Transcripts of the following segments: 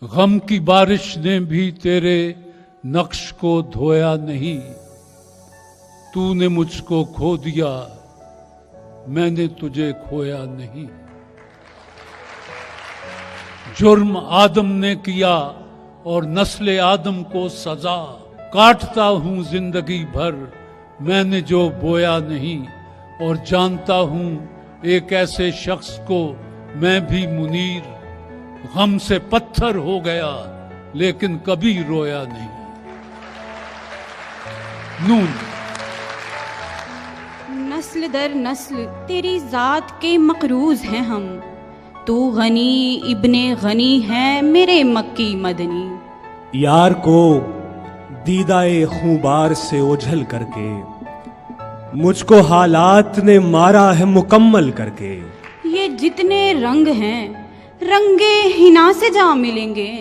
غم کی بارش نے بھی تیرے نقش کو دھویا نہیں، تو نے مجھ کو کھو دیا، میں نے تجھے کھویا نہیں۔ جرم آدم نے کیا اور نسل آدم کو سزا، کاٹتا ہوں زندگی بھر میں نے جو بویا نہیں، اور جانتا ہوں ایک ایسے شخص کو میں بھی منیر، غم سے پتھر ہو گیا لیکن کبھی رویا نہیں۔ نون۔ نسل در نسل تیری ذات کے مقروض ہیں ہم، تو غنی ابن غنی ہے میرے مکی مدنی۔ یار کو دیدائے خونبار سے اوجھل کر کے مجھ کو حالات نے مارا ہے مکمل کر کے۔ یہ جتنے رنگ ہیں رنگے ہنا سے جا ملیں گے،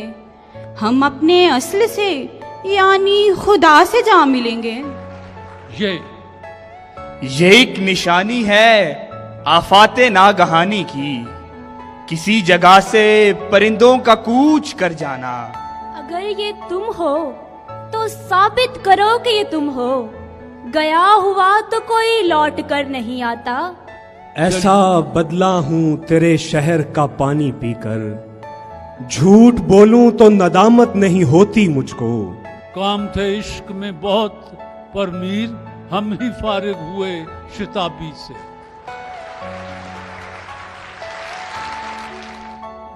ہم اپنے اصل سے یعنی خدا سے جا ملیں گے۔ یہ ایک نشانی ہے آفات ناگہانی کی، کسی جگہ سے پرندوں کا کوچ کر جانا۔ اگر یہ تم ہو تو ثابت کرو کہ یہ تم ہو، گیا ہوا تو کوئی لوٹ کر نہیں آتا۔ ایسا بدلا ہوں تیرے شہر کا پانی پی کر، جھوٹ بولوں تو ندامت نہیں ہوتی مجھ کو۔ کام تھے عشق میں بہت پر میر، ہم ہی فارغ ہوئے شتابی سے۔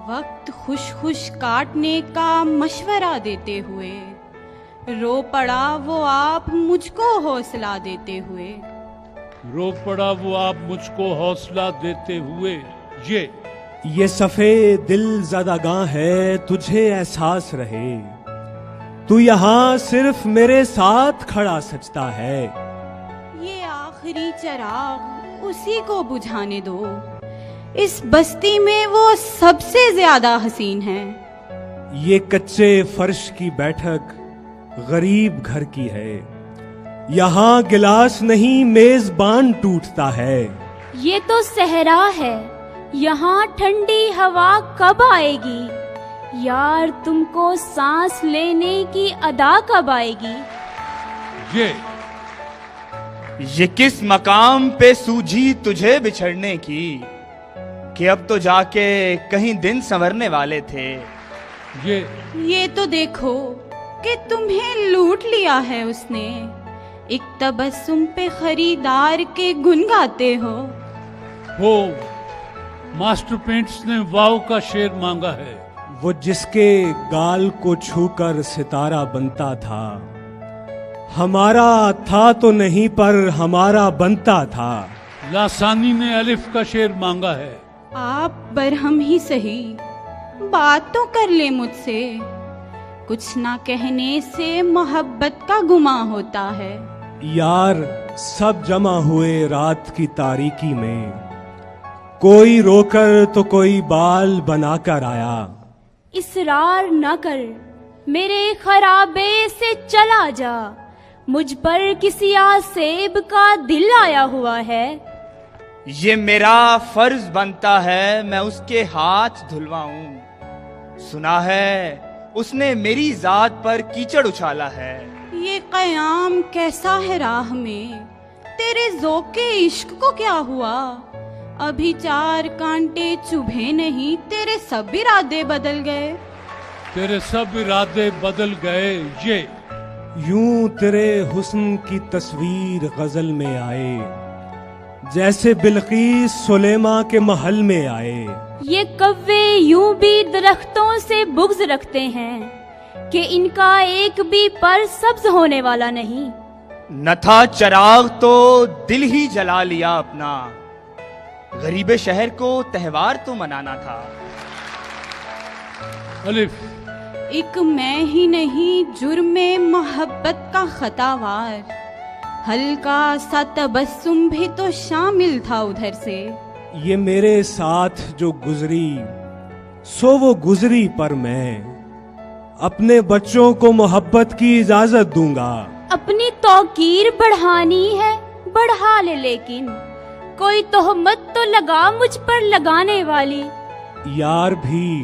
وقت خوش خوش کاٹنے کا مشورہ دیتے ہوئے، رو پڑا وہ آپ مجھ کو حوصلہ دیتے ہوئے۔ رو پڑا وہ آپ مجھ کو حوصلہ دیتے ہوئے۔ یہ صفے دل زدگاں ہے تجھے احساس رہے، تو یہاں صرف میرے ساتھ کھڑا سجتا ہے۔ یہ آخری چراغ اسی کو بجھانے دو، اس بستی میں وہ سب سے زیادہ حسین ہے۔ یہ کچے فرش کی بیٹھک غریب گھر کی ہے، یہاں گلاس نہیں میزبان ٹوٹتا ہے۔ یہ تو صحرا ہے، یہاں ٹھنڈی ہوا کب آئے گی؟ یار تم کو سانس لینے کی ادا کب آئے گی؟ یہ کس مقام پہ سوجھی تجھے بچھڑنے کی، کہ اب تو جا کے کہیں دن سنورنے والے تھے۔ یہ تو دیکھو کہ تمہیں لوٹ لیا ہے اس نے، ایک تبسم پہ خریدار کے گن گاتے ہو۔ ماسٹر پینٹس نے واو کا شعر مانگا ہے۔ وہ جس کے گال کو چھو کر ستارہ بنتا تھا، ہمارا تھا تو نہیں پر ہمارا بنتا تھا۔ لاسانی نے الف کا شعر مانگا ہے۔ آپ برہم ہی سہی، بات تو کر لے مجھ سے، کچھ نہ کہنے سے محبت کا گماں ہوتا ہے۔ یار سب جمع ہوئے رات کی تاریکی میں، کوئی رو کر تو کوئی بال بنا کر آیا۔ اصرار نہ کر میرے خرابے سے چلا جا، مجھ پر کسی آسیب کا دل آیا ہوا ہے۔ یہ میرا فرض بنتا ہے میں اس کے ہاتھ دھلواؤں، سنا ہے اس نے میری ذات پر کیچڑ اچھالا ہے۔ یہ قیام کیسا ہے راہ میں، تیرے ذوق عشق کو کیا ہوا؟ ابھی 4 کانٹے چبھے نہیں، تیرے سب ارادے بدل گئے۔ تیرے سب ارادے بدل گئے۔ یوں تیرے حسن کی تصویر غزل میں آئے، جیسے بلقیس سلیما کے محل میں آئے۔ یہ کوے یوں بھی درختوں سے بغض رکھتے ہیں کہ ان کا ایک بھی پر سبز ہونے والا نہیں۔ نہ تھا چراغ تو دل ہی جلا لیا اپنا، غریب شہر کو تہوار تو منانا تھا۔ الف۔ ایک میں ہی نہیں جرم محبت کا خطاوار، ہلکا سا تبسم بھی تو شامل تھا ادھر سے۔ یہ میرے ساتھ جو گزری سو وہ گزری، پر میں اپنے بچوں کو محبت کی اجازت دوں گا۔ اپنی توقیر بڑھانی ہے بڑھا لے، لیکن کوئی تہمت تو لگا مجھ پر لگانے والی۔ یار بھی